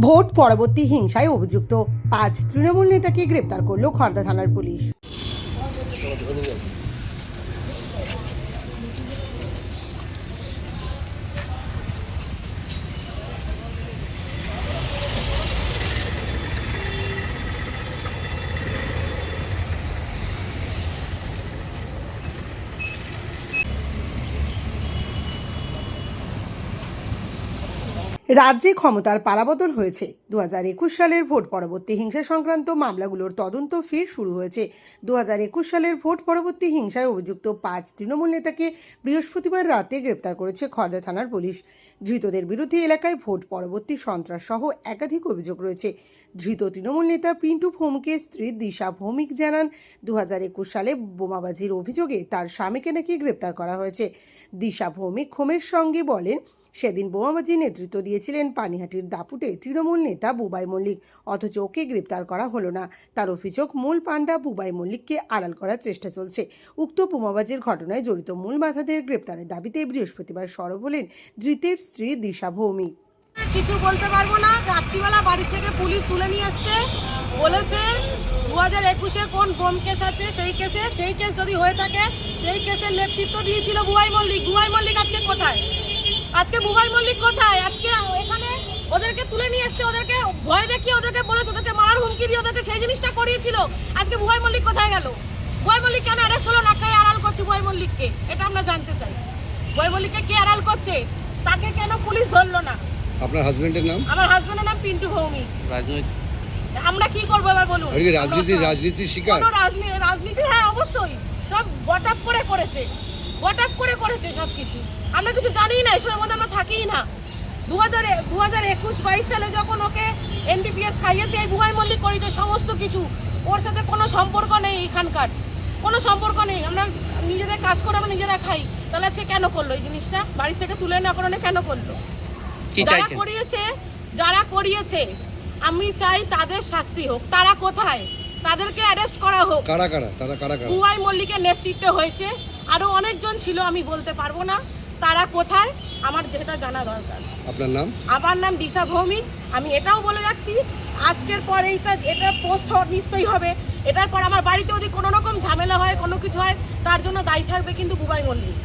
Vote পরবর্তী হিংসায় অভিযুক্ত ৫ তৃণমূল নেতাকে গ্রেপ্তার করল খড়দা থানার পুলিশ। রাজ্যে ক্ষমতার পালাবদল হয়েছে। 2021 সালের ভোট পরবর্তী হিংসা সংক্রান্ত মামলাগুলোর তদন্ত ফের শুরু হয়েছে। 2021 সালের ভোট পরবর্তী হিংসায় অভিযুক্ত ৫ তৃণমূল নেতাকে বৃহস্পতিবার রাতে গ্রেপ্তার করেছে খড়দা থানার পুলিশ। ধৃতদের বিরুদ্ধে এলাকায় ভোট পরবর্তী সন্ত্রাস সহ একাধিক অভিযোগ রয়েছে। ধৃত তৃণমূল নেতা পিন্টু ভৌমিকের স্ত্রী দিশা ভৌমিক জানান, 2021 সালে বোমাবাজির অভিযোগে তার স্বামীকে নাকি গ্রেপ্তার করা হয়েছে। দিশা ভৌমিক ক্ষোভের সঙ্গে বলেন, সেদিন বোমাবাজির নেতৃত্ব দিয়েছিলেন পানিহাটির দাপুটে তৃণমূল নেতা বুবাই মল্লিক, অথচ ওকে গ্রেপ্তার করা হলো না। তার অভিযোগ, মূল পাণ্ডা বুবাই মল্লিককে আড়াল করার চেষ্টা চলছে। উক্ত বোমাবাজির ঘটনায় জড়িত মূল মাথাদের গ্রেপ্তারের দাবিতে বৃহস্পতিবার সরব হলেন ধৃতের স্ত্রী দিশা ভৌমিক। কিছু বলতে পারবো না। রাত্রিবেলা বাড়ি থেকে পুলিশ তুলে নিয়ে এসছে, বলেছে 2021-এ কোন বোম কেস আছে, সেই কেস যদি হয়ে থাকে সেই কেসের নেতৃত্ব দিয়েছিল বুবাই মল্লিক। বুবাই মল্লিক আজকে কোথায়? আজকে বুবাই মল্লিক কোথায়? আজকে এখানে ওদেরকে তুলে নিয়ে এসছে, ওদেরকে ভয় দেখিয়ে ওদেরকে বলেছে, ওদেরকে মারার হুমকি দিয়ে ওদেরকে সেই জিনিসটা করিয়েছিল। আজকে বুবাই মল্লিক কোথায় গেল? বুবাই মল্লিক কেন অ্যারেস্ট হলো না? কে আড়াল করছে বুবাই মল্লিককে? এটা আমরা জানতে চাই। বুবাই মল্লিককে কে আড়াল করছে? তাকে কেন পুলিশ ধরলো না? আপনার হাজবেন্ডের নাম? আমার হাজবেন্ডের নাম পিন্টু ভৌমিক। আমরা কি করবো এবার বলুন? রাজনীতির শিকার? রাজনীতি, হ্যাঁ অবশ্যই। সব গটআপ করে করেছে সবকিছু। আমরা কিছু জানি না, এসবের মধ্যে আমরা থাকিই না। 2021-22 সালে যখন ওকে এনডিপিএস খাইয়েছে, এই বুবাই মল্লিক করেছে সমস্ত কিছু। ওর সাথে কোনো সম্পর্ক নেই, এখানকার কোনো সম্পর্ক নেই। আমরা নিজেদের কাজ করে আমরা নিজেরা খাই। তাহলে আজকে কেন করলো এই জিনিসটা? বাড়ি থেকে তুলে না করে কেন করলো? যারা করিয়েছে আমি চাই তাদের শাস্তি হোক। তারা কোথায়? তাদেরকে অ্যারেস্ট করা হোক। কারা? বুবাই মল্লিকের নেতৃত্বে হয়েছে, আরো অনেকজন ছিল, আমি বলতে পারবো না। তারা কোথায় আমার যেটা জানা দরকার। আপনার নাম? আমার নাম দিশা ভৌমিক। আমি এটাও বলে যাচ্ছি, আজকের পর এটা পোস্ট নিশ্চয়ই হবে। এটার পর আমার বাড়িতে যদি কোনো রকম ঝামেলা হয়, কোনো কিছু হয়, তার জন্য দায়ী থাকবে কিন্তু বুবাই মল্লিক।